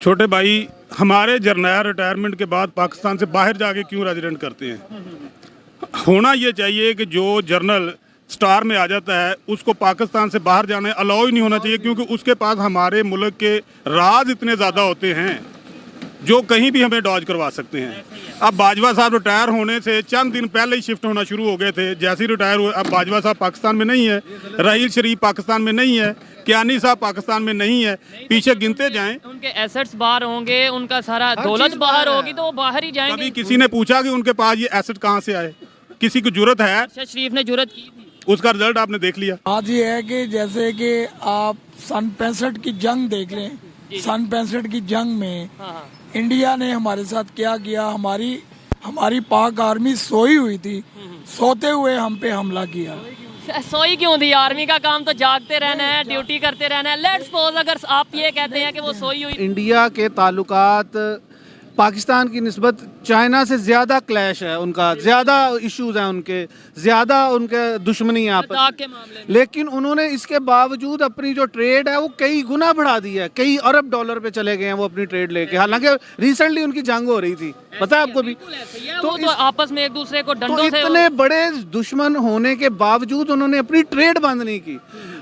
छोटे भाई हमारे जर्नैल रिटायरमेंट के बाद पाकिस्तान से बाहर जाके क्यों रेजिडेंट करते हैं? होना ये चाहिए कि जो जर्नल स्टार में आ जाता है उसको पाकिस्तान से बाहर जाने अलाउ ही नहीं होना चाहिए, क्योंकि उसके पास हमारे मुल्क के राज इतने ज़्यादा होते हैं जो कहीं भी हमें डॉज करवा सकते हैं। अब बाजवा साहब रिटायर होने से चंद दिन पहले ही शिफ्ट होना शुरू हो गए थे। जैसे ही रिटायर हुए, अब बाजवा साहब पाकिस्तान में नहीं है, रहील शरीफ पाकिस्तान में नहीं है, कियानी साहब पाकिस्तान में नहीं है, पीछे गिनते जाएं। उनके एसेट्स बाहर होंगे, उनका सारा दौलत बाहर होगी तो वो बाहर ही जाएंगे। कभी किसी ने पूछा कि उनके पास ये एसेट कहाँ से आए? किसी की जरूरत है? शहबाज शरीफ ने जुर्रत की थी। उसका रिजल्ट आपने देख लिया। आज ये है कि जैसे कि आप सन 65 की जंग देख लें, सन 65 की जंग में इंडिया ने हमारे साथ क्या किया। हमारी पाक आर्मी सोई हुई थी, सोते हुए हम पे हमला किया। सोई क्यों थी? आर्मी का काम तो जागते रहना है, ड्यूटी करते रहना है। लेट्स सपोज अगर आप ये कहते हैं कि वो सोई हुई। इंडिया के ताल्लुकात पाकिस्तान की निस्बत चाइना से ज़्यादा क्लैश है, उनका ज़्यादा इश्यूज हैं, उनके ज़्यादा उनके दुश्मनी है आपस के मामले में। लेकिन उन्होंने इसके बावजूद अपनी जो ट्रेड है वो कई गुना बढ़ा दी है। कई अरब डॉलर पे चले गए हैं वो अपनी ट्रेड लेके। हालांकि रिसेंटली उनकी जंग हो रही थी, पता है आपको भी। तो आपस में एक दूसरे को डंडों से इतने बड़े दुश्मन होने के बावजूद उन्होंने अपनी ट्रेड बंद नहीं की।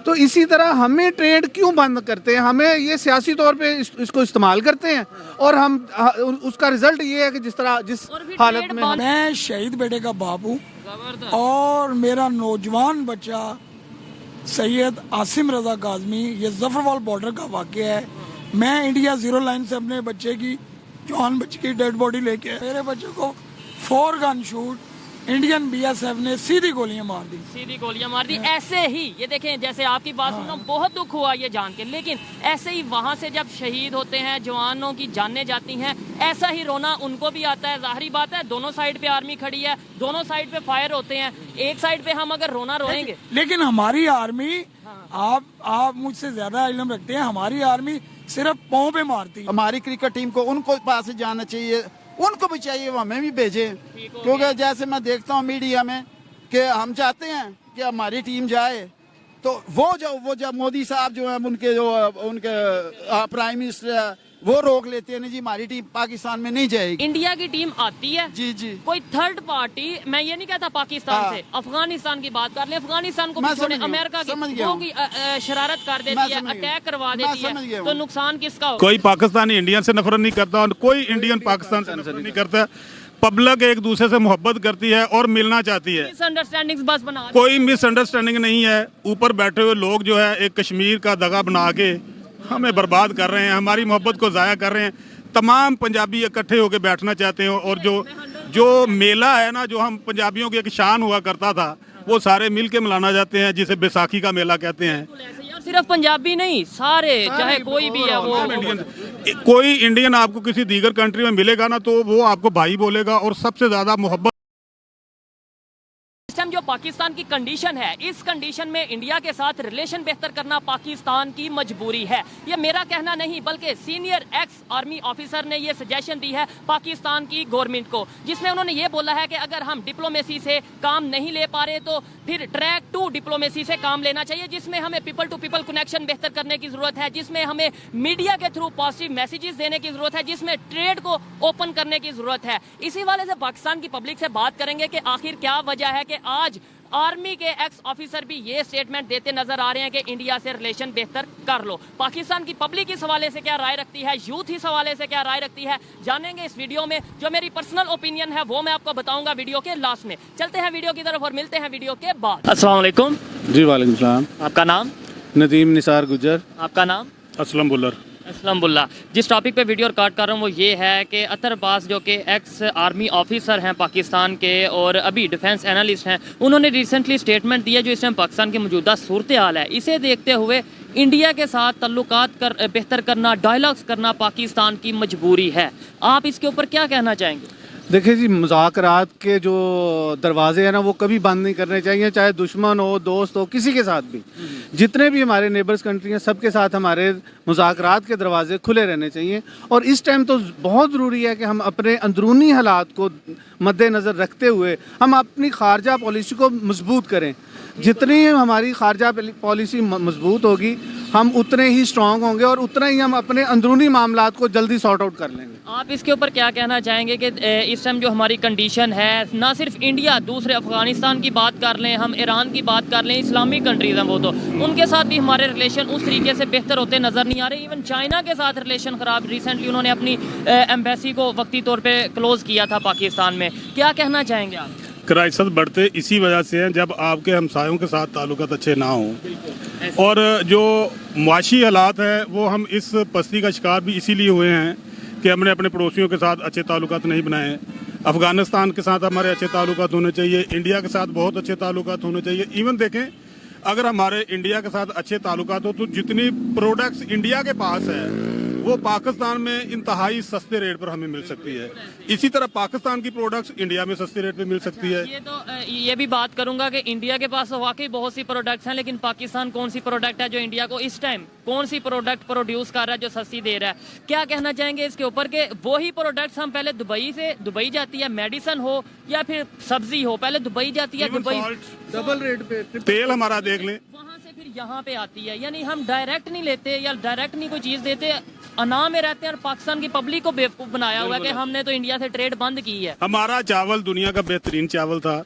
तो इसी तरह हमें ट्रेड क्यों बंद करते हैं? हमें ये सियासी तौर पे इसको इस्तेमाल करते हैं और हम उसका रिजल्ट ये है कि जिस तरह जिस हालत में मैं शहीद बेटे का बाप हूँ और मेरा नौजवान बच्चा सैयद आसिम रजा काजमी, ये जफरवाल बॉर्डर का वाकया है। मैं इंडिया 0 लाइन से अपने बच्चे की, जवान बच्चे की डेड बॉडी लेके आया। मेरे बच्चे को 4 गन शूट इंडियन BSF ने सीधी गोलियां मार दी। सीधी गोलियां मार दी। ऐसे ही ये देखें, जैसे आपकी बात सुना बहुत दुख हुआ ये जान के, लेकिन ऐसे ही वहां से जब शहीद होते हैं, जवानों की जानें जाती हैं, ऐसा ही रोना उनको भी आता है। जाहिर बात है, दोनों साइड पे आर्मी खड़ी है, दोनों साइड पे फायर होते हैं। एक साइड पे हम अगर रोना रोएंगे, लेकिन हमारी आर्मी, आप मुझसे ज्यादा इल्म रखते हैं, हमारी आर्मी सिर्फ पाँव पे मारती है। हमारी क्रिकेट टीम को उनको पास जाना चाहिए, उनको भी चाहिए वो हमें भी भेजें। क्योंकि जैसे मैं देखता हूँ मीडिया में कि हम चाहते हैं कि हमारी टीम जाए, तो वो जब मोदी साहब जो है उनके प्राइम मिनिस्टर है वो रोक लेते हैं, नहीं जी हमारी टीम पाकिस्तान में नहीं जाएगी। इंडिया की टीम आती है जी जी, कोई थर्ड पार्टी, मैं ये नहीं कहता पाकिस्तान से, अफगानिस्तान की बात कर ले, अफगानिस्तान को भी छोड़े, अमेरिका की शरारत कर देती है, अटैक करवा देती है, तो नुकसान किसका हो? कोई पाकिस्तानी इंडियन से नफरत नहीं करता और कोई इंडियन पाकिस्तान से नफरत नहीं करता। पब्लिक एक दूसरे से मोहब्बत करती है और मिलना चाहती है। मिसअंडरस्टैंडिंग्स बस बना, कोई मिसअंडरस्टैंडिंग नहीं है। ऊपर बैठे हुए लोग जो है एक कश्मीर का दगा बना के हमें बर्बाद कर रहे हैं, हमारी मोहब्बत को ज़ाया कर रहे हैं। तमाम पंजाबी इकट्ठे होकर बैठना चाहते हैं और जो मेला है ना, जो हम पंजाबियों की एक शान हुआ करता था, वो सारे मिल के मनाना चाहते हैं, जिसे बैसाखी का मेला कहते हैं। सिर्फ पंजाबी नहीं, सारे चाहे कोई भी है वो कोई इंडियन आपको किसी दीगर कंट्री में मिलेगा ना तो वो आपको भाई बोलेगा और सबसे ज़्यादा मोहब्बत। जो पाकिस्तान की कंडीशन है, इस कंडीशन में इंडिया के साथ रिलेशन बेहतर करना पाकिस्तान की मजबूरी है। ये मेरा कहना नहीं, बल्कि सीनियर एक्स आर्मी ऑफिसर ने ये सजेशन दी है पाकिस्तान की गवर्नमेंट को, जिसमें उन्होंने ये बोला है कि अगर हम डिप्लोमेसी से काम नहीं ले पा रहे तो फिर ट्रैक 2 डिप्लोमेसी से काम लेना चाहिए, जिसमें हमें पीपल टू पीपल कनेक्शन बेहतर करने की जरूरत है, जिसमें हमें मीडिया के थ्रू पॉजिटिव मैसेजेस देने की जरूरत है, जिसमें ट्रेड को ओपन करने की जरूरत है। इसी वाले से पाकिस्तान की पब्लिक से बात करेंगे कि आखिर क्या वजह है कि आज आर्मी के एक्स ऑफिसर भी ये स्टेटमेंट देते नजर आ रहे हैं कि इंडिया से रिलेशन बेहतर कर लो। पाकिस्तान की पब्लिक इस हवाले से क्या राय रखती है, यूथ इस हवाले से क्या राय रखती है, जानेंगे इस वीडियो में। जो मेरी पर्सनल ओपिनियन है वो मैं आपको बताऊंगा वीडियो के लास्ट में। चलते हैं वीडियो की तरफ और मिलते हैं वीडियो के बाद। अस्सलाम वालेकुम जी। वालेकुम सलाम। आपका नाम? नदीम निसार गुजर। आपका नाम? असलम बुल्लर। असलम बुल्ला। जिस टॉपिक पे वीडियो रिकॉर्ड कर रहा हूँ वो ये है कि अतर अब्बास जो कि एक्स आर्मी ऑफिसर हैं पाकिस्तान के और अभी डिफेंस एनालिस्ट हैं, उन्होंने रिसेंटली स्टेटमेंट दिया जो इस टाइम पाकिस्तान की मौजूदा सूरत हाल है, इसे देखते हुए इंडिया के साथ ताल्लुकात बेहतर करना, डायलॉग्स करना पाकिस्तान की मजबूरी है। आप इसके ऊपर क्या कहना चाहेंगे? देखिए जी, मुज़ाकरात के जो दरवाजे हैं ना वो कभी बंद नहीं करने चाहिए, चाहे दुश्मन हो, दोस्त हो, किसी के साथ भी। जितने भी हमारे नेबर्स कंट्री हैं सबके साथ हमारे मुज़ाकरात के दरवाजे खुले रहने चाहिए। और इस टाइम तो बहुत ज़रूरी है कि हम अपने अंदरूनी हालात को मद्देनज़र रखते हुए हम अपनी खारजा पॉलिसी को मजबूत करें। जितनी हमारी खारजा पॉलिसी मजबूत होगी, हम उतने ही स्ट्रांग होंगे और उतना ही हम अपने अंदरूनी मामलात को जल्दी सॉर्ट आउट कर लेंगे। आप इसके ऊपर क्या कहना चाहेंगे कि इस टाइम जो हमारी कंडीशन है, ना सिर्फ इंडिया, दूसरे अफगानिस्तान की बात कर लें, हम ईरान की बात कर लें, इस्लामिक कंट्रीज़ हैं वो, तो उनके साथ भी हमारे रिलेशन उस तरीके से बेहतर होते नज़र नहीं आ रहे। इवन चाइना के साथ रिलेशन ख़राब, रिसेंटली उन्होंने अपनी एम्बेसी को वक्ती तौर पर क्लोज़ किया था पाकिस्तान में। क्या कहना चाहेंगे आप? क्राइसिस बढ़ते इसी वजह से हैं जब आपके हमसायों के साथ ताल्लुकात अच्छे ना हों, और जो मुआशी हालात हैं वो हम इस पस्ती का शिकार भी इसीलिए हुए हैं कि हमने अपने पड़ोसियों के साथ अच्छे ताल्लुकात नहीं बनाए। अफ़गानिस्तान के साथ हमारे अच्छे ताल्लुकात होने चाहिए, इंडिया के साथ बहुत अच्छे ताल्लुकात होने चाहिए। इवन देखें, अगर हमारे इंडिया के साथ अच्छे ताल्लुकात हो तो जितनी प्रोडक्ट्स इंडिया के पास है वो पाकिस्तान में इंतहाई सस्ते रेट पर हमें मिल सकती है। इसी तरह पाकिस्तान की प्रोडक्ट्स इंडिया में सस्ते रेट पे मिल सकती है। ये भी बात करूंगा कि इंडिया के पास वाकई बहुत सी प्रोडक्ट्स हैं, लेकिन पाकिस्तान कौन सी प्रोडक्ट है जो इंडिया को इस टाइम कौन सी प्रोडक्ट प्रोड्यूस कर रहा है जो सस्ती दे रहा है? क्या कहना चाहेंगे इसके ऊपर कि वही प्रोडक्ट्स हम पहले दुबई जाती है, मेडिसन हो या फिर सब्जी हो, पहले दुबई जाती है, दुबई डबल रेट पे तेल हमारा देख लें, वहाँ से फिर यहाँ पे आती है। यानी हम डायरेक्ट नहीं लेते या डायरेक्ट नहीं कोई चीज़ देते, अना में रहते हैं और पाकिस्तान की पब्लिक को बेवकूफ़ बनाया हुआ है कि हमने तो इंडिया से ट्रेड बंद की है। हमारा चावल दुनिया का बेहतरीन चावल था,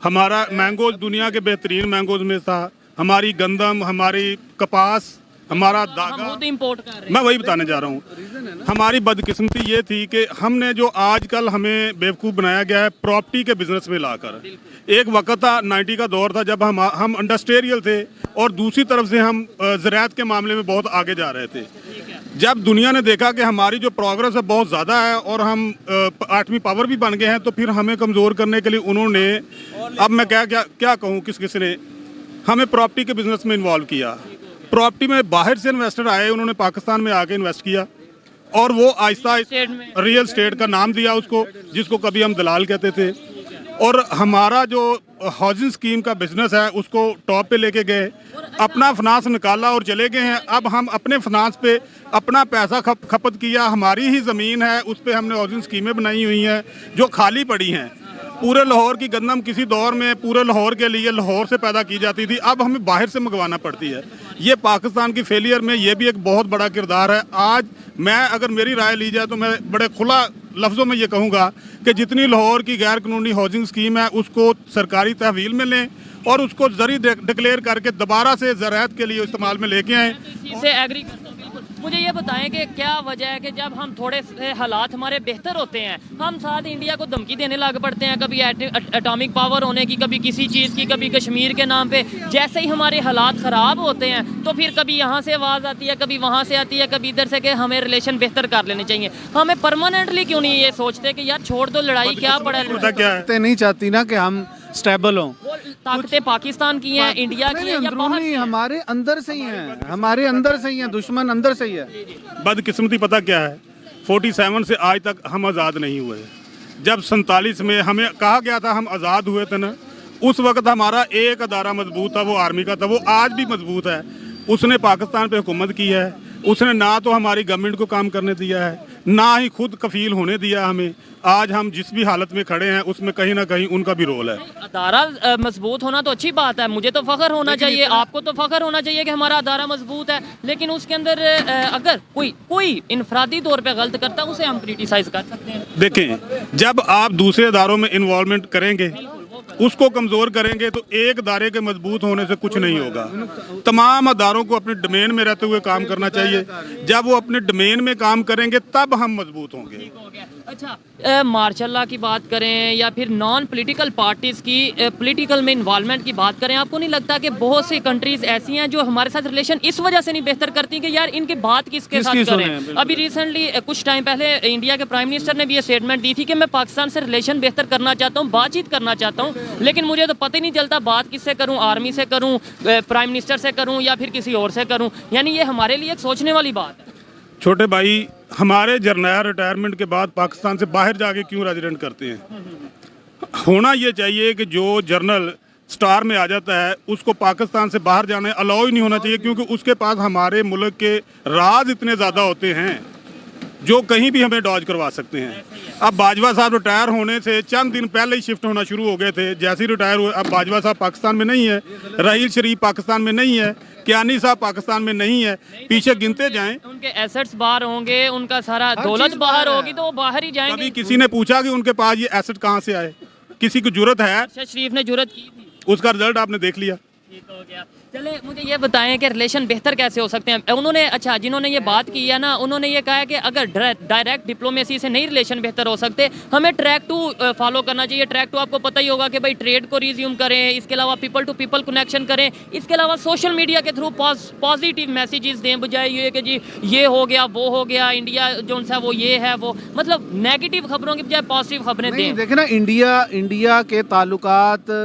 हमारा मैंगोज दुनिया के बेहतरीन मैंगोज में था, हमारी गंदम, हमारी कपास, हमारा धागा, हम इंपोर्ट कर रहे हैं। मैं वही बताने जा रहा हूँ। हमारी बदकिस्मती ये थी कि हमने जो आजकल हमें बेवकूफ़ बनाया गया है प्रॉपर्टी के बिजनेस में लाकर। एक वक्त था 90 का दौर था जब हम इंडस्ट्रियल थे और दूसरी तरफ से हम ज़राअत के मामले में बहुत आगे जा रहे थे। जब दुनिया ने देखा कि हमारी जो प्रोग्रेस है बहुत ज़्यादा है और हम 8वीं पावर भी बन गए हैं, तो फिर हमें कमज़ोर करने के लिए उन्होंने, अब मैं क्या कहूँ, किस ने हमें प्रॉपर्टी के बिजनेस में इन्वॉल्व किया। प्रॉपर्टी में बाहर से इन्वेस्टर आए, उन्होंने पाकिस्तान में आके इन्वेस्ट किया और वो आहिस्ता रियल स्टेट का नाम दिया उसको, जिसको कभी हम दलाल कहते थे। और हमारा जो हाउसिंग स्कीम का बिजनेस है उसको टॉप पे लेके गए, अपना फाइनेंस निकाला और चले गए हैं। अब हम अपने फाइनेंस पे अपना पैसा खपत किया, हमारी ही ज़मीन है उस पर हमने हाउसिंग स्कीमें बनाई हुई हैं जो खाली पड़ी हैं। पूरे लाहौर की गंदम किसी दौर में पूरे लाहौर के लिए लाहौर से पैदा की जाती थी, अब हमें बाहर से मंगवाना पड़ती है। ये पाकिस्तान की फेलियर में ये भी एक बहुत बड़ा किरदार है। आज मैं अगर मेरी राय ली जाए तो मैं बड़े खुला लफ्ज़ों में ये कहूँगा कि जितनी लाहौर की गैर कानूनी हाउसिंग स्कीम है उसको सरकारी तहवील में लें और उसको जरी डिक्लेयर करके दोबारा से ज़राअत के लिए इस्तेमाल में लेके आएँ। इससे एग्री करता हूं, बिल्कुल। मुझे ये बताएं कि क्या वजह है कि जब हम थोड़े से हालात हमारे बेहतर होते हैं, हम साथ इंडिया को धमकी देने लग पड़ते हैं, कभी एटॉमिक पावर होने की, कभी किसी चीज़ की, कभी कश्मीर के नाम पे। जैसे ही हमारे हालात ख़राब होते हैं तो फिर कभी यहाँ से आवाज़ आती है, कभी वहाँ से आती है, कभी इधर से कि हमें रिलेशन बेहतर कर लेने चाहिए। हमें परमानेंटली क्यों नहीं ये सोचते कि यार छोड़ दो लड़ाई, क्या पड़ा है? नहीं चाहती ना कि हम स्टेबल हों। वो ताकतें पाकिस्तान की हैं, इंडिया की हैं या बाहर से हैं? हमारे अंदर से ही हैं, हमारे अंदर से ही हैं, दुश्मन अंदर से ही है। बदकिस्मती पता क्या है, 47 से आज तक हम आज़ाद नहीं हुए। जब 47 में हमें कहा गया था हम आज़ाद हुए थे ना, उस वक्त हमारा एक अदारा मजबूत था, वो आर्मी का था, वो आज भी मजबूत है। उसने पाकिस्तान पे हुकूमत की है, उसने ना तो हमारी गवर्नमेंट को काम करने दिया है, ना ही खुद कफील होने दिया हमें। आज हम जिस भी हालत में खड़े हैं उसमें कहीं ना कहीं उनका भी रोल है। अदारा मजबूत होना तो अच्छी बात है, मुझे तो फख्र होना चाहिए, आपको तो फख्र होना चाहिए कि हमारा अदारा मजबूत है, लेकिन उसके अंदर अगर कोई इनफरादी तौर पे गलत करता है उसे हम क्रिटिसाइज कर सकते हैं। देखें, जब आप दूसरे अदारों में इन्वॉल्वमेंट करेंगे, उसको कमज़ोर करेंगे तो एक अदारे के मजबूत होने से कुछ नहीं होगा। तमाम अदारों को अपने डोमेन में रहते हुए काम करना चाहिए। जब वो अपने डोमेन में काम करेंगे तब हम मजबूत होंगे। अच्छा, मार्शल लॉ की बात करें या फिर नॉन पॉलिटिकल पार्टीज़ की पॉलिटिकल में इन्वॉल्वमेंट की बात करें, आपको नहीं लगता कि बहुत सी कंट्रीज़ ऐसी हैं जो हमारे साथ रिलेशन इस वजह से नहीं बेहतर करती कि यार इनकी बात किसके साथ करें? अभी रिसेंटली कुछ टाइम पहले इंडिया के प्राइम मिनिस्टर ने भी ये स्टेटमेंट दी थी कि मैं पाकिस्तान से रिलेशन बेहतर करना चाहता हूँ, बातचीत करना चाहता हूँ, लेकिन मुझे तो पता ही नहीं चलता बात किससे करूँ, आर्मी से करूँ, प्राइम मिनिस्टर से करूँ या फिर किसी और से करूँ। यानी ये हमारे लिए एक सोचने वाली बात है। छोटे भाई, हमारे जर्नैल रिटायरमेंट के बाद पाकिस्तान से बाहर जाके क्यों रेजिडेंट करते हैं? होना ये चाहिए कि जो जर्नल स्टार में आ जाता है उसको पाकिस्तान से बाहर जाने अलाउ ही नहीं होना चाहिए, क्योंकि उसके पास हमारे मुल्क के राज इतने ज़्यादा होते हैं जो कहीं भी हमें डॉज करवा सकते हैं। अब बाजवा साहब रिटायर होने से चंद दिन पहले ही शिफ्ट होना शुरू हो गए थे। जैसे ही रिटायर हुए, अब बाजवा साहब पाकिस्तान में नहीं है, रहील शरीफ पाकिस्तान में नहीं है, कियानी साहब पाकिस्तान में नहीं है, पीछे गिनते जाएं। उनके एसेट्स बाहर होंगे, उनका सारा दौलत बाहर होगी, तो वो बाहर ही जाएंगे। कभी किसी ने पूछा कि उनके पास ये एसेट कहाँ से आए? किसी को जरूरत है? अरशद शरीफ ने जुर्रत की थी, उसका रिजल्ट आपने देख लिया। ठीक हो गया। चले मुझे ये बताएं कि रिलेशन बेहतर कैसे हो सकते हैं। उन्होंने अच्छा जिन्होंने ये बात की है ना, उन्होंने ये कहा है कि अगर डायरेक्ट डिप्लोमेसी से नहीं रिलेशन बेहतर हो सकते, हमें ट्रैक 2 फॉलो करना चाहिए। ट्रैक 2 आपको पता ही होगा कि भाई ट्रेड को रिज्यूम करें, इसके अलावा पीपल टू पीपल कनेक्शन करें, इसके अलावा सोशल मीडिया के थ्रू पॉजिटिव मैसेजेस दें, बजाय ये कि जी ये हो गया वो हो गया, इंडिया जो सा वो ये है वो, मतलब नेगेटिव खबरों की बजाय पॉजिटिव खबरें दें। देखे ना, इंडिया के ताल्लुकात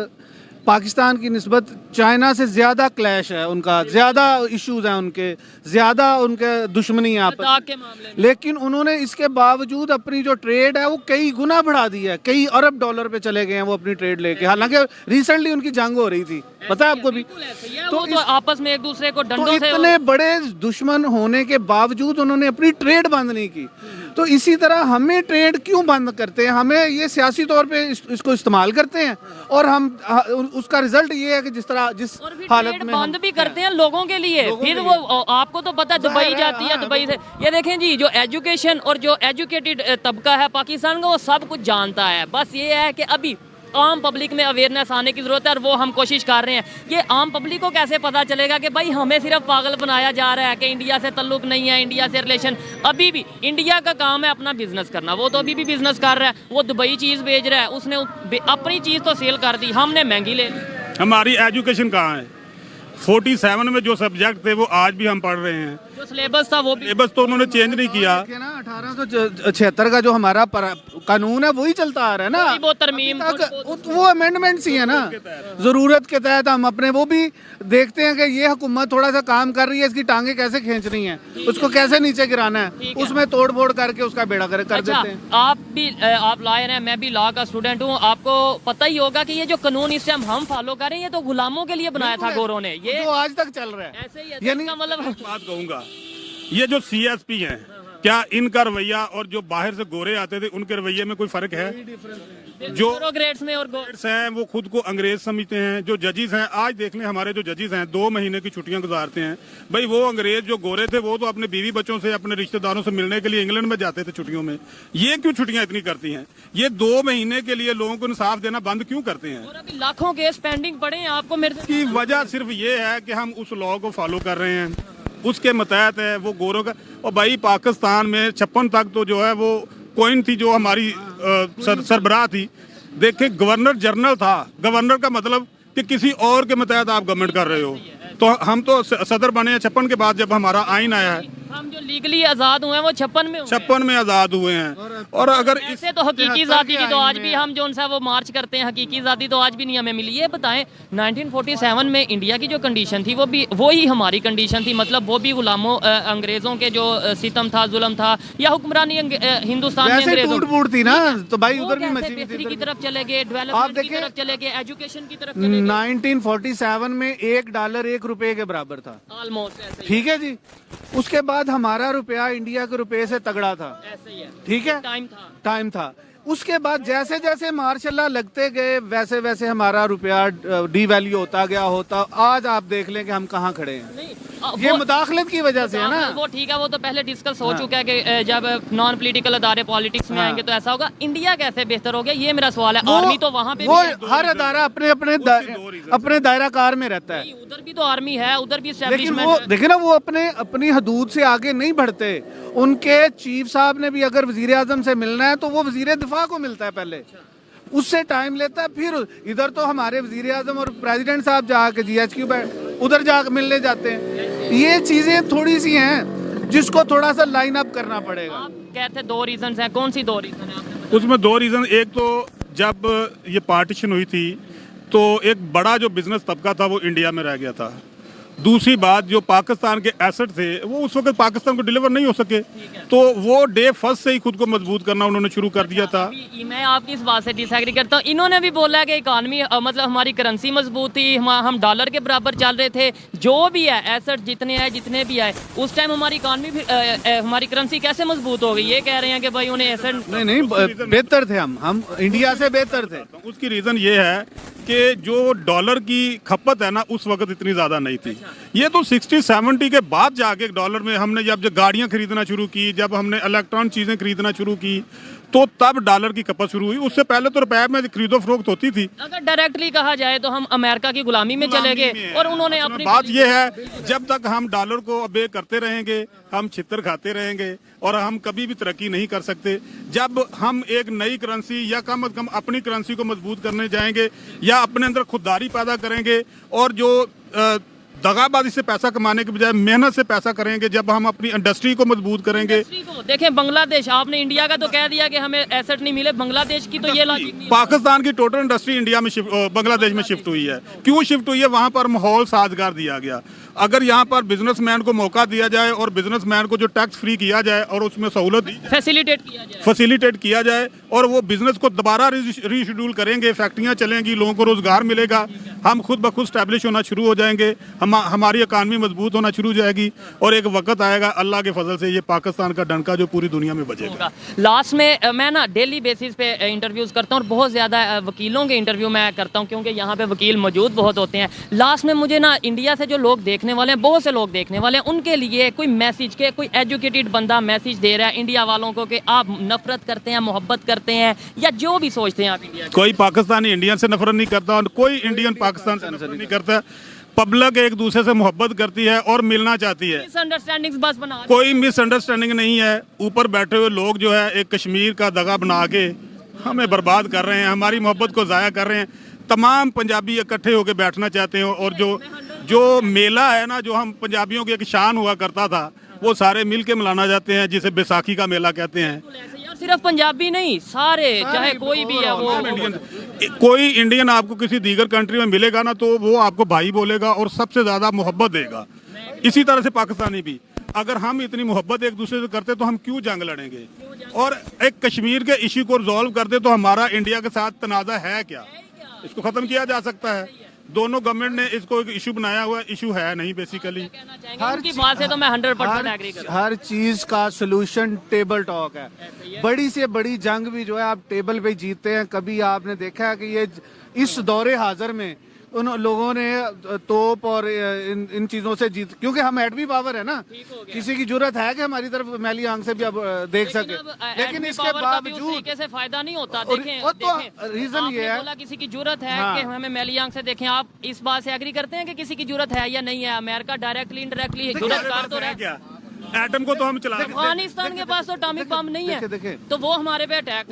पाकिस्तान की निस्बत चाइना से ज़्यादा क्लैश है उनका, ज़्यादा इश्यूज हैं उनके, ज़्यादा उनके दुश्मनी है आपस लद्दाख के मामले में। लेकिन उन्होंने इसके बावजूद अपनी जो ट्रेड है वो कई गुना बढ़ा दी है, कई अरब डॉलर पे चले गए हैं वो अपनी ट्रेड लेके। हालांकि रिसेंटली उनकी जंग हो रही थी, पता है आपको भी। तो आपस में एक दूसरे को तो डंडों से इतने बड़े दुश्मन होने के बावजूद उन्होंने अपनी ट्रेड बंद नहीं की। तो इसी तरह हमें ट्रेड क्यों बंद करते हैं? हमें ये सियासी तौर पे इसको इस्तेमाल करते हैं और हम उसका रिजल्ट ये है कि जिस हालत में बंद भी करते हैं लोगों के लिए। फिर वो आपको तो पता दुबई जाती है, दुबई से ये देखें जी, जो एजुकेशन और जो एजुकेटेड तबका है पाकिस्तान का वो सब कुछ जानता है। बस ये है कि अभी आम पब्लिक में अवेयरनेस आने की ज़रूरत है और वो हम कोशिश कर रहे हैं। ये आम पब्लिक को कैसे पता चलेगा कि भाई हमें सिर्फ पागल बनाया जा रहा है कि इंडिया से ताल्लुक नहीं है, इंडिया से रिलेशन। अभी भी इंडिया का काम है अपना बिजनेस करना, वो तो अभी भी बिजनेस कर रहा है। वो दुबई चीज़ भेज रहा है, उसने अपनी चीज़ तो सेल कर दी, हमने महंगी ले ली। हमारी एजुकेशन कहाँ है? 47 में जो सब्जेक्ट थे वो आज भी हम पढ़ रहे हैं। जो सिलेबस था वो भी सिलेबस तो उन्होंने चेंज नहीं किया। 1876 का जो हमारा कानून है वही चलता आ रहा है ना, वो तरमीम वो अमेंडमेंट्स ही है ना। जरूरत के तहत हम अपने वो भी देखते हैं कि ये हुकूमत थोड़ा सा काम कर रही है, इसकी टांगे कैसे खींचनी है, उसको कैसे नीचे गिराना है, उसमें तोड़ फोड़ करके उसका बेड़ा कर देते हैं। आप लॉयर हैं, मैं भी लॉ का स्टूडेंट हूँ। आपको पता ही होगा कि ये जो कानून इस टाइम हम फॉलो कर रहे हैं, ये तो गुलामों के लिए बनाया था गोरों ने। ये जो आज तक चल रहा है ऐसे ही है। यानी मतलब बात कहूंगा, ये जो CSP हैं, क्या इनका रवैया और जो बाहर से गोरे आते थे उनके रवैये में कोई फर्क है? जो ब्यूरोक्रेट्स में और हैं वो खुद को अंग्रेज समझते हैं। जो जजेस हैं, आज देख लें हमारे जो जजेस हैं 2 महीने की छुट्टियां गुजारते हैं। भाई वो अंग्रेज जो गोरे थे वो तो अपने बीवी बच्चों से, अपने रिश्तेदारों से मिलने के लिए इंग्लैंड में जाते थे छुट्टियों में। ये क्यों छुट्टियां इतनी करती हैं? ये 2 महीने के लिए लोगों को इंसाफ देना बंद क्यों करते हैं? और अभी लाखों केस पेंडिंग पड़े हैं आपको मेरे की वजह सिर्फ ये है कि हम उस लॉ को फॉलो कर रहे हैं, उसके मतहत है वो गोरों का। और भाई पाकिस्तान में 56 तक तो जो है वो कोइन थी जो हमारी सरबराह थी। देखे गवर्नर जनरल था। गवर्नर का मतलब कि किसी और के मतहत आप गवर्नमेंट कर रहे हो। तो हम तो सदर बने हैं 56 के बाद, जब हमारा आइन आया है। हम जो लीगली आजाद हुए हैं वो 56 में 56 में आजाद हुए हैं। और अगर ऐसे तो हकीकी आज़ादी की तो आज भी हम जो उनसे वो मार्च करते हैं, हकीकी आज़ादी तो आज भी नहीं हमें मिली। ये बताएं 1947 में इंडिया की जो कंडीशन थी वो ही हमारी कंडीशन थी। मतलब वो भी गुलामों अंग्रेजों के जो सितम था, जुल्म था, या हुक्मरानी हिंदुस्तान में अंग्रेजों टूट थी ना, तो भाई उधर भी कैसे बेहतरी की तरफ चले गए, डेवलपमेंट की तरफ चले गए, एजुकेशन की तरफ चले गए। 1947 में $1 1 रुपए के बराबर था ऑलमोस्ट ऐसे ही। ठीक है जी। उसके बाद हमारा रुपया इंडिया के रुपए से तगड़ा था, ऐसे ही है। ठीक है, टाइम था। उसके बाद जैसे जैसे मार्शल लगते गए वैसे वैसे हमारा रुपया डीवैल्यू होता गया। आज आप देख लें कि हम कहाँ खड़े हैं। ये मुदाखलत की वजह से है ना। वो ठीक है, वो तो पहले डिस्कस हो चुका है कि जब नॉन पॉलिटिकल अदारे पॉलिटिक्स में आएंगे तो ऐसा होगा। इंडिया कैसे बेहतर हो गया, ये मेरा सवाल है। आर्मी तो वहाँ पे वो भी हर अदारा अपने दायरा कार में रहता है। उधर भी तो आर्मी है, उधर भी लेकिन एस्टेब्लिशमेंट वो देखे ना, वो अपनी हदूद से आगे नहीं बढ़ते। उनके चीफ साहब ने भी अगर वजीर आजम से मिलना है तो वो वजीर दिफा को मिलता है पहले, उससे टाइम लेता है। फिर इधर तो हमारे वजीर आजम और प्रेसिडेंट साहब जाके GHQ उधर जाकर मिलने जाते हैं। ये चीजें थोड़ी सी हैं जिसको थोड़ा सा लाइन अप करना पड़ेगा। आप कहते 2 रीजन है, कौन सी 2 रीजन है? उसमें 2 रीजन। एक तो जब ये पार्टीशन हुई थी तो एक बड़ा जो बिजनेस तबका था वो इंडिया में रह गया था, दूसरी बात, जो पाकिस्तान के एसेट थे वो उस वक्त पाकिस्तान को डिलीवर नहीं हो सके, तो वो डे फर्स्ट से ही खुद को मजबूत करना उन्होंने शुरू कर दिया था। मैं आपकी इस बात से डिसएग्री करता हूँ। इन्होंने भी बोला कि इकॉनमी मतलब हमारी करेंसी मजबूत थी, हम डॉलर के बराबर चल रहे थे, जो भी है एसेट जितने आए जितने भी आए उस टाइम हमारी इकॉनमी हमारी करेंसी कैसे मजबूत हो गई? ये कह रहे हैं कि भाई उन्हें एसेट नहीं बेहतर थे, हम इंडिया से बेहतर थे। उसकी रीजन ये है कि जो डॉलर की खपत है ना उस वक्त इतनी ज्यादा नहीं थी। ये तो 60-70 के बाद जाके डॉलर में हमने जब गाड़ियां खरीदना शुरू की, जब हमने इलेक्ट्रॉनिक चीजें खरीदना शुरू की, तो तब डॉलर की खपत शुरू हुई। उससे पहले तो रुपए में खरीदो फरोख्त होती थी। अगर डायरेक्टली कहा जाए तो हम अमेरिका की गुलामी में चले गए और उन्होंने अपनी बात ये है, जब तक हम डॉलर को अबे करते रहेंगे हम छितर खाते रहेंगे और हम कभी भी तरक्की नहीं कर सकते। जब हम एक नई करेंसी या कम अज कम अपनी करेंसी को मजबूत करने जाएंगे या अपने अंदर खुददारी पैदा करेंगे और जो दगाबाजी से पैसा कमाने के बजाय मेहनत से पैसा करेंगे, जब हम अपनी इंडस्ट्री को मजबूत करेंगे। देखें बांग्लादेश, आपने इंडिया का तो कह दिया कि हमें एसेट नहीं मिले, बांग्लादेश की तो ये लॉजिक नहीं है। पाकिस्तान की टोटल इंडस्ट्री इंडिया में बांग्लादेश में शिफ्ट हुई है। क्यों शिफ्ट हुई है? वहां पर माहौल साजगार दिया गया। अगर यहाँ पर बिजनेसमैन को मौका दिया जाए और बिजनेसमैन को जो टैक्स फ्री किया जाए और उसमें सहूलत दी फैसिलिटेट किया जाए और वो बिजनेस को दोबारा रीशेड्यूल करेंगे, फैक्ट्रियाँ चलेंगी, लोगों को रोजगार मिलेगा, हम खुद ब खुद स्टैब्लिश होना शुरू हो जाएंगे, हमारी इकानमी मजबूत होना शुरू हो जाएगी और एक वक्त आएगा अल्लाह के फजल से ये पाकिस्तान का डंका जो पूरी दुनिया में बजेगा। लास्ट में मैं ना डेली बेसिस पे इंटरव्यूज़ करता हूँ और बहुत ज़्यादा वकीलों के इंटरव्यू मैं करता हूँ क्योंकि यहाँ पे वकील मौजूद बहुत होते हैं। लास्ट में मुझे ना इंडिया से जो लोग देखने वाले हैं, बहुत से लोग देखने वाले हैं, उनके लिए कोई मैसेज के कोई एजुकेटेड बंदा मैसेज दे रहा है इंडिया वालों को कि आप नफरत करते हैं, मोहब्बत करते हैं या जो भी सोचते हैं आप इंडिया। कोई पाकिस्तानी इंडियन से नफरत नहीं करता और कोई इंडियन पाकिस्तान से नफरत नहीं करता। पब्लिक एक दूसरे से मोहब्बत करती है और मिलना चाहती है। मिसअंडरस्टैंडिंग्स बस बना कोई मिसअंडरस्टैंडिंग नहीं है। ऊपर बैठे हुए लोग जो है एक कश्मीर का दगा बना के हमें बर्बाद कर रहे हैं, हमारी मोहब्बत को ज़ाया कर रहे हैं। तमाम पंजाबी इकट्ठे होकर बैठना चाहते हैं और जो मेला है ना, जो हम पंजाबियों की एक शान हुआ करता था, वो सारे मिल के मनाना चाहते हैं, जिसे बैसाखी का मेला कहते हैं। सिर्फ पंजाबी नहीं, सारे चाहे कोई भी है वो कोई इंडियन आपको किसी दीगर कंट्री में मिलेगा ना तो वो आपको भाई बोलेगा और सबसे ज्यादा मोहब्बत देगा। इसी तरह से पाकिस्तानी भी, अगर हम इतनी मोहब्बत एक दूसरे से करते तो हम क्यों जंग लड़ेंगे? और एक कश्मीर के इश्यू को रिजॉल्व करते तो हमारा इंडिया के साथ तनाज़ा है क्या? इसको खत्म किया जा सकता है। दोनों गवर्नमेंट ने इसको एक इशू बनाया हुआ, इशू है नहीं बेसिकली। हर की बात से तो मैं 100% एग्री करता हूं। हर चीज का सलूशन टेबल टॉक है। बड़ी से बड़ी जंग भी जो है आप टेबल पे जीतते हैं। कभी आपने देखा है कि ये इस दौरे हाजिर में उन लोगों ने तोप और इन चीजों से जीत, क्योंकि हम एटमी पावर है ना, किसी की जरूरत है कि हमारी तरफ मैली आंख से भी अब देख सके, लेकिन इसके बावजूद से फायदा नहीं होता। तो रीजन ये है किसी की जरूरत है कि हमें मैली आंख से देखें। आप इस बात से एग्री करते हैं कि किसी की जरूरत है या नहीं है? अमेरिका डायरेक्टली इनडायरेक्टली जरूरत कर तो रहा है। एटम को तो हम चला, अफगानिस्तान के पास तो एटॉमिक बम नहीं है, तो वो हमारे पे अटैक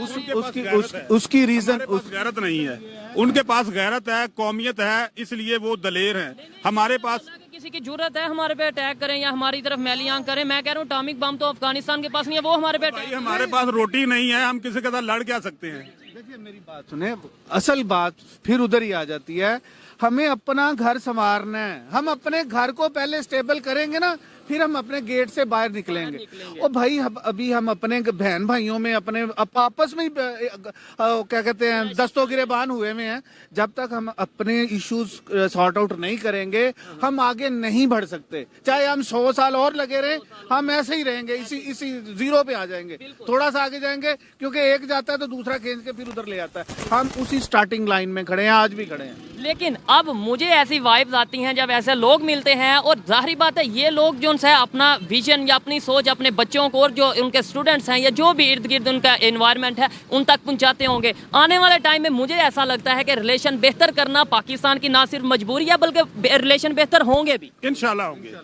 उसकी रीजन गैरत नहीं है। उनके पास गैरत है, कौमियत है, इसलिए वो दलेर हैं। हमारे पास किसी की जरूरत है हमारे पे अटैक करें या हमारी तरफ मैली आंख करें। मैं कह रहा हूँ एटॉमिक बम तो अफगानिस्तान के पास नहीं है, वो हमारे पे अटैक। हमारे पास रोटी नहीं है, हम किसी के साथ लड़ क्या सकते हैं? देखिए मेरी बात सुने, असल बात फिर उधर ही आ जाती है। हमें अपना घर संवारना है। हम अपने घर को पहले स्टेबल करेंगे ना, फिर हम अपने गेट से बाहर निकलेंगे। और भाई अभी हम अपने बहन भाइयों में अपने आपस में क्या कहते हैं दस्तों गिरेबान हुए में हैं। जब तक हम अपने इश्यूज सॉर्ट आउट नहीं करेंगे हम आगे नहीं बढ़ सकते। चाहे हम 100 साल और लगे रहे, हम ऐसे ही रहेंगे, इसी जीरो पे आ जाएंगे। थोड़ा सा आगे जाएंगे क्योंकि एक जाता है तो दूसरा खींच के फिर उधर ले आता है। हम उसी स्टार्टिंग लाइन में खड़े हैं, आज भी खड़े हैं। लेकिन अब मुझे ऐसी वाइब्स आती हैं जब ऐसे लोग मिलते हैं, और जाहिर बात है ये लोग जो है अपना विजन या अपनी सोच अपने बच्चों को और जो उनके स्टूडेंट्स हैं या जो भी इर्द गिर्द उनका एनवायरनमेंट है उन तक पहुंचाते होंगे। आने वाले टाइम में मुझे ऐसा लगता है कि रिलेशन बेहतर करना पाकिस्तान की ना सिर्फ मजबूरी है बल्कि रिलेशन बेहतर होंगे भी, इंशाल्लाह होंगे।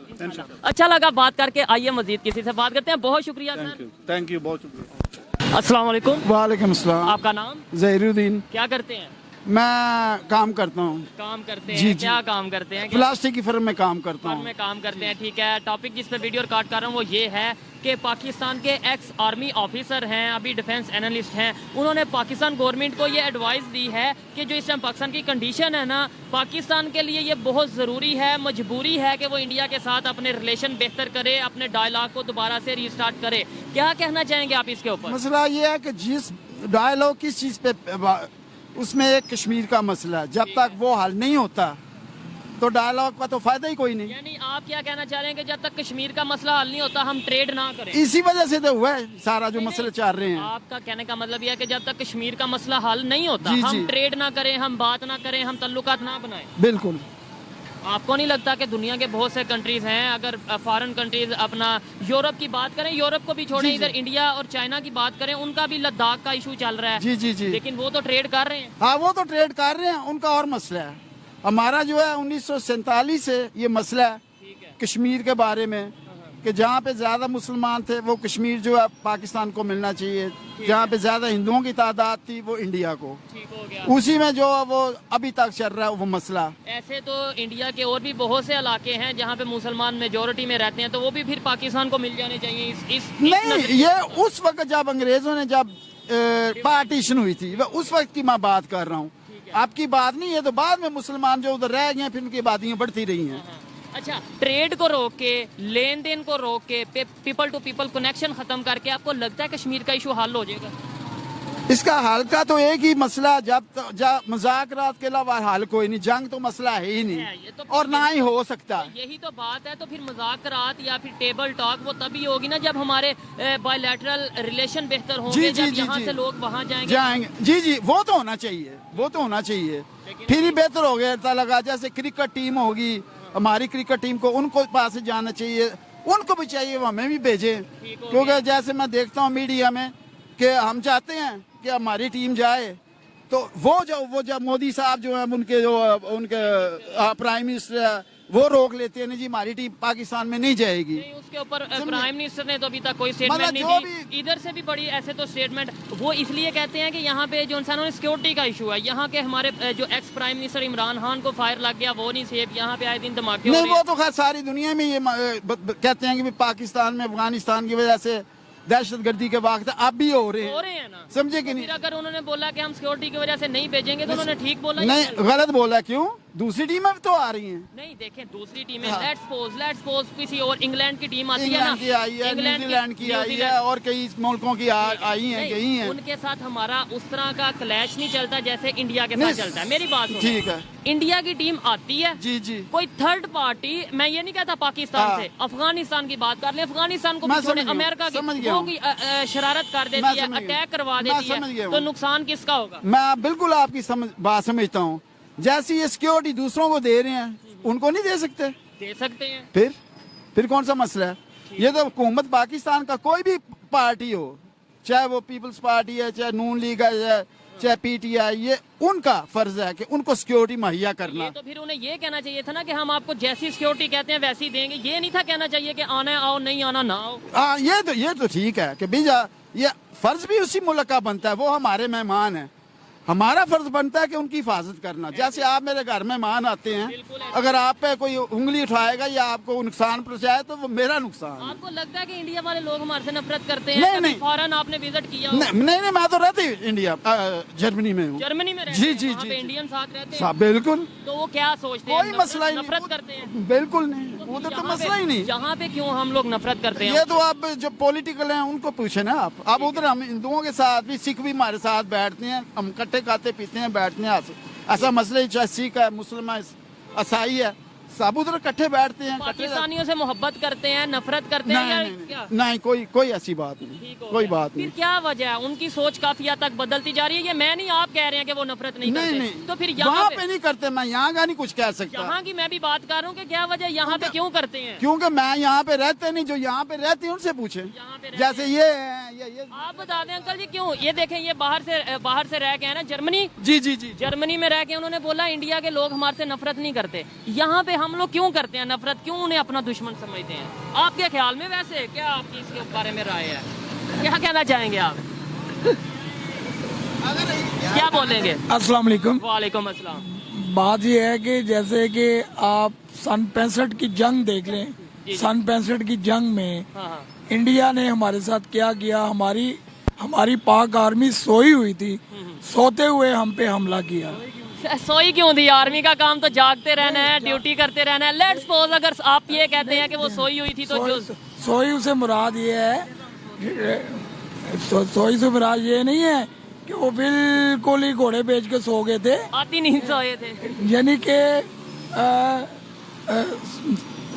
अच्छा लगा बात करके। आइए मजीद किसी से बात करते हैं। बहुत शुक्रिया सर। थैंक यू, बहुत शुक्रिया। अस्सलाम वालेकुम। वालेकुम अस्सलाम। आपका नाम? जहीरुद्दीन। क्या करते हैं? मैं काम करता हूँ, काम करते जी, हैं, जी। क्या काम करते हैं? प्लास्टिक की फर्म में काम करता फर्म हूँ। में काम करते हैं, ठीक है। टॉपिक जिस पे वीडियो रिकॉर्ड कर रहा हूँ वो ये है कि पाकिस्तान के एक्स आर्मी ऑफिसर हैं, अभी डिफेंस एनालिस्ट हैं, उन्होंने पाकिस्तान गवर्नमेंट को ये एडवाइस दी है कि जो इस टाइम पाकिस्तान की कंडीशन है ना, पाकिस्तान के लिए ये बहुत ज़रूरी है, मजबूरी है कि वो इंडिया के साथ अपने रिलेशन बेहतर करे, अपने डायलॉग को दोबारा से रीस्टार्ट करे। क्या कहना चाहेंगे आप इसके ऊपर? मसला ये है कि जिस डायलॉग किस चीज़ पे, उसमें एक कश्मीर का मसला है, जब तक वो हल नहीं होता तो डायलॉग का तो फायदा ही कोई नहीं। यानी आप क्या कहना चाह रहे हैं कि जब तक कश्मीर का मसला हल नहीं होता हम ट्रेड ना करें? इसी वजह से तो हुआ है सारा जो मसले चल रहे हैं। आपका कहने का मतलब यह है कि जब तक कश्मीर का मसला हल नहीं होता जी, हम जी। ट्रेड ना करें, हम बात ना करें, हम तल्लुकात ना बनाएं। बिल्कुल। आपको नहीं लगता कि दुनिया के बहुत से कंट्रीज हैं, अगर फॉरेन कंट्रीज अपना यूरोप की बात करें, यूरोप को भी छोड़ें, जी, जी। इधर इंडिया और चाइना की बात करें, उनका भी लद्दाख का इशू चल रहा है, जी जी जी। लेकिन वो तो ट्रेड कर रहे हैं। हाँ, वो तो ट्रेड कर रहे हैं, उनका और मसला है। हमारा जो है 1947 से ये मसला है ठीक है। कश्मीर के बारे में कि जहाँ पे ज्यादा मुसलमान थे वो कश्मीर जो है पाकिस्तान को मिलना चाहिए, जहाँ पे ज्यादा हिंदुओं की तादाद थी वो इंडिया को, ठीक हो गया। उसी में जो है वो अभी तक चल रहा है वो मसला। ऐसे तो इंडिया के और भी बहुत से इलाके हैं जहाँ पे मुसलमान मेजोरिटी में रहते हैं, तो वो भी फिर पाकिस्तान को मिल जाने चाहिए। इस नहीं, नजरिए ये से। उस वक्त जब अंग्रेजों ने जब पार्टीशन हुई थी उस वक्त की मैं बात कर रहा हूँ, आपकी बात नहीं है। तो बाद में मुसलमान जो उधर रह गए फिर उनकी आबादियाँ बढ़ती रही हैं। अच्छा, ट्रेड को रोक के, लेन देन को रोक के, पीपल टू पीपल कनेक्शन खत्म करके आपको लगता है कश्मीर का इशू हल हो जाएगा? इसका हल का तो एक ही मसला, जब मुज़ाकरात के अलावा हल कोई नहीं, जंग तो मसला है ही है, ये नहीं तो और ना ही हो सकता। यही तो बात है। तो फिर मुज़ाकरात या फिर टेबल टॉक वो तभी होगी ना जब हमारे बायलैटरल रिलेशन बेहतर होंगे, जी, जी, जब जी, यहाँ जी। से लोग वहाँ जाएंगे। जाएंगे, जी जी, वो तो होना चाहिए, वो तो होना चाहिए, फिर ही बेहतर हो गया लगा। जैसे क्रिकेट टीम होगी, हमारी क्रिकेट टीम को उनको पास जाना चाहिए, उनको भी चाहिए वो हमें भी भेजें, क्योंकि जैसे मैं देखता हूँ मीडिया में कि हम चाहते हैं कि हमारी टीम जाए, तो वो जब मोदी साहब जो है उनके प्राइम मिनिस्टर है वो रोक लेते हैं, नहीं जी हमारी टीम पाकिस्तान में नहीं जाएगी। नहीं, उसके ऊपर प्राइम मिनिस्टर ने तो अभी तक कोई मतलब स्टेटमेंट जो नहीं दी। इधर से भी बड़ी ऐसे तो स्टेटमेंट वो इसलिए कहते हैं कि यहाँ पे जो इंसानों ने सिक्योरिटी का इशू है, यहाँ के हमारे जो ex prime minister Imran Khan को फायर लग गया, वो नहीं सेफ, यहाँ पे आए दिन धमाके हो नहीं, रहे वो हैं। तो खैर सारी दुनिया में ये कहते हैं कि भी पाकिस्तान में अफगानिस्तान की वजह से दहशतगर्दी के वाक़ अब भी हो रहे हैं, ना। समझे कि फिर नहीं? अगर उन्होंने बोला कि हम सिक्योरिटी की वजह से नहीं भेजेंगे तो उन्होंने ठीक बोला? नहीं, गलत बोला। क्यों? दूसरी टीमें तो आ रही हैं। नहीं, देखें दूसरी टीमें, हाँ। लेट्स सपोज किसी और इंग्लैंड की टीम आती है ना, इंग्लैंड की आई है, न्यूजीलैंड की आई है और कई मुल्कों की आई हैं, नहीं, गई हैं। उनके साथ हमारा उस तरह का क्लैश नहीं चलता जैसे इंडिया के साथ नहीं, चलता है। मेरी बात सुनो। ठीक है। इंडिया की टीम आती है, जी जी, कोई थर्ड पार्टी, मैं ये नहीं कहता पाकिस्तान हाँ। से, अफगानिस्तान की बात कर ले, अफगानिस्तान को मैं भी छोड़े, समझ गया हूँ, अमेरिका समझ की गया वो हूँ। की शरारत कर मैं देती है, समझ गया। अटैक करवा मैं देती समझ गया है, हूँ। तो नुकसान किसका होगा? मैं बिल्कुल आपकी बात समझता हूँ। जैसी ये सिक्योरिटी दूसरों को दे रहे हैं उनको नहीं दे सकते? दे सकते हैं। फिर कौन सा मसला है? ये तो हुकूमत पाकिस्तान का कोई भी पार्टी हो, चाहे वो पीपल्स पार्टी है, चाहे नून लीग है, चाहे पीटीआई, ये उनका फर्ज है कि उनको सिक्योरिटी मुहैया करना। ये तो फिर उन्हें ये कहना चाहिए था ना कि हम आपको जैसी सिक्योरिटी कहते हैं वैसी देंगे। ये नहीं था कहना चाहिए कि आना आओ, नहीं आना ना आओ। हाँ, ये तो ठीक है कि भैया ये फर्ज भी उसी मुल्क का बनता है, वो हमारे मेहमान है, हमारा फर्ज बनता है कि उनकी हिफाजत करना। जैसे आप मेरे घर मेहमान आते हैं, अगर आप पे कोई उंगली उठाएगा या आपको नुकसान पहुंचाए तो वो मेरा नुकसान है। आपको लगता है कि इंडिया वाले लोग हमारे से नफरत करते नहीं, हैं? नहीं। फॉरेन आपने विजिट किया हो? नहीं, मैं तो रहती इंडिया जर्मनी में हूँ। जर्मनी में रहते जी हैं, जी वहाँ जी पे जी। इंडियन साथ रहते हैं, हाँ, बिल्कुल तो वो क्या सोचते हैं? कोई मसला ही नफरत नहीं, करते हैं? बिल्कुल नहीं, उधर तो मसला ही नहीं। यहाँ पे क्यों हम लोग नफरत करते हैं? ये तो आप जो पॉलिटिकल हैं उनको पूछे ना आप। अब उधर हम हिंदुओं के साथ भी, सिख भी हमारे साथ बैठते हैं, हम इकट्ठे खाते पीते हैं, बैठते हैं। ऐसा मसला ही, चाहे सिख है, मुसलमान, ईसाई है, सब उधर इकट्ठे बैठते हैं। पाकिस्तानियों से मोहब्बत करते हैं, नफरत करते हैं, या क्या? नहीं, कोई ऐसी बात नहीं, ठीक हो कोई गया। बात फिर नहीं। क्या वजह है? उनकी सोच काफी हद तक बदलती जा रही है। ये मैं नहीं, आप कह रहे हैं कि वो नफरत नहीं करते। नहीं, तो फिर वहाँ यहाँ पे नहीं करते। मैं यहाँ का नहीं कुछ कह सकता, यहाँ की मैं भी बात कर रहा हूँ कि क्या वजह यहाँ पे क्यों करते हैं? क्योंकि मैं यहाँ पे रहते नहीं। जो यहाँ पे रहते हैं उनसे पूछे। यहाँ पे रहते जैसे ये है, ये आप बता दें अंकल जी, क्यों? ये देखें, ये बाहर से रह के है ना, जर्मनी। जी जी जी। जर्मनी में रह के उन्होंने बोला इंडिया के लोग हमारे से नफरत नहीं करते। यहाँ पे हम लोग क्यों करते हैं नफरत? क्यों उन्हें अपना दुश्मन समझते हैं? आपके ख्याल में वैसे क्या आपकी इसके बारे में राय है? क्या कहना चाहेंगे आप? क्या बोलेंगे? अस्सलाम वालेकुम। वालेकुम अस्सलाम। बात यह है कि जैसे कि आप सन 65 की जंग देख लें, सन 65 की जंग में हाँ हाँ इंडिया ने हमारे साथ क्या किया। हमारी पाक आर्मी सोई हुई थी, सोते हुए हम पे हमला किया। सोई क्यों थी? आर्मी का काम तो जागते रहना है, ड्यूटी करते रहना है। लेट्स सपोज अगर आप ये कहते हैं कि वो सोई हुई थी तो जो सोई से मुराद ये है, सोई से मुराद ये नहीं है कि वो बिल्कुल ही घोड़े बेच के सो गए थे, आती नींद सोए थे। यानी कि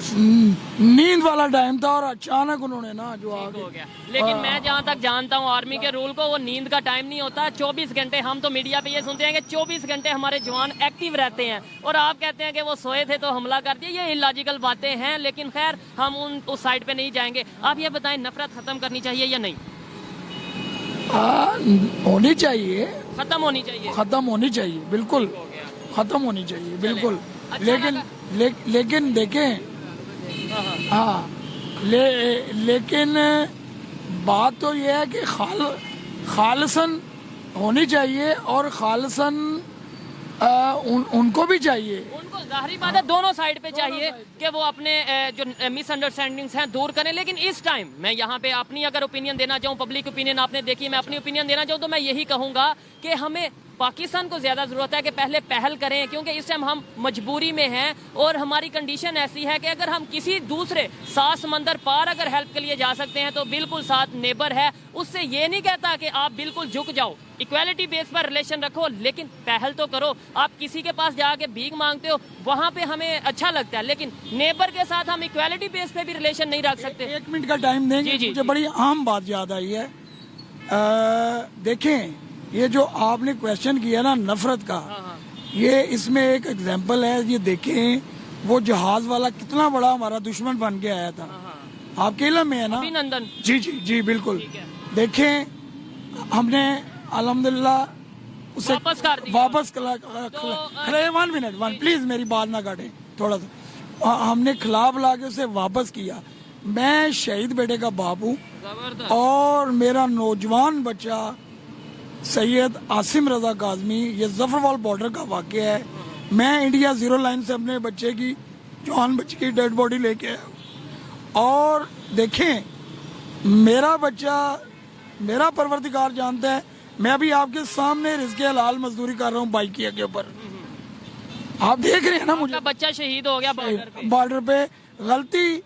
नींद वाला टाइम था और अचानक उन्होंने ना जो हो गया। लेकिन मैं जहाँ तक जानता हूँ आर्मी के रूल को, वो नींद का टाइम नहीं होता। 24 घंटे हम तो मीडिया पे ये सुनते हैं कि 24 घंटे हमारे जवान एक्टिव रहते हैं, और आप कहते हैं कि वो सोए थे तो हमला कर दिया। ये इलॉजिकल बातें हैं, लेकिन खैर हम उस साइड पे नहीं जाएंगे। आप ये बताएं, नफरत खत्म करनी चाहिए या नहीं? होनी चाहिए, खत्म होनी चाहिए। खत्म होनी चाहिए, बिल्कुल खत्म होनी चाहिए, बिल्कुल। अच्छा लेकिन देखें, हाँ, लेकिन बात तो ये है कि खालसन होनी चाहिए और खालसन उनको भी चाहिए। उनको जाहिर बात है दोनों साइड पे चाहिए कि वो अपने जो मिसअंडरस्टैंडिंग्स हैं दूर करें। लेकिन इस टाइम मैं यहाँ पे अपनी अगर ओपिनियन देना चाहूँ, पब्लिक ओपिनियन आपने देखी, मैं अपनी ओपिनियन देना चाहूँ तो मैं यही कहूँगा कि हमें पाकिस्तान को ज्यादा जरूरत है कि पहले पहल करें, क्योंकि इस टाइम हम मजबूरी में हैं और हमारी कंडीशन ऐसी है कि अगर हम किसी दूसरे 7 समंदर पार अगर हेल्प के लिए जा सकते हैं तो बिल्कुल साथ नेबर है। उससे ये नहीं कहता कि आप बिल्कुल झुक जाओ, इक्वालिटी बेस पर रिलेशन रखो, लेकिन पहल तो करो। आप किसी के पास जाके भीख मांगते हो, वहां पे हमें अच्छा लगता है, लेकिन नेबर के साथ हम इक्वालिटी बेस पे भी रिलेशन नहीं रख सकते। 1 मिनट का टाइम देंगे। मुझे बड़ी आम बात याद आई है। देखें, ये जो आपने क्वेश्चन किया ना नफरत का, ये इसमें एक एग्जांपल है। ये देखें, वो जहाज वाला कितना बड़ा हमारा दुश्मन बन के आया था, आपके इल्म में है ना? अभिनंदन। जी जी जी, बिल्कुल। देखें, हमने अल्हम्दुलिल्लाह उसे वापस कर दिया। वापस खड़े 1 मिनट, प्लीज मेरी बात ना काटें थोड़ा सा। हमने खिलाफ ला के उसे वापस किया। मैं शहीद बेटे का बाप हूँ और मेरा नौजवान बच्चा सैयद आसिम रजा काजमी, ये जफरवाल बॉर्डर का वाक़या है। मैं इंडिया 0 लाइन से अपने बच्चे की, जवान बच्चे की डेड बॉडी लेके आया। और देखें, मेरा बच्चा, मेरा परवरदिगार जानता है, मैं अभी आपके सामने रिज़्क़े हलाल मजदूरी कर रहा हूँ बाइकिया के ऊपर। आप देख रहे हैं ना, मुझे बच्चा शहीद हो गया बॉर्डर पे। गलती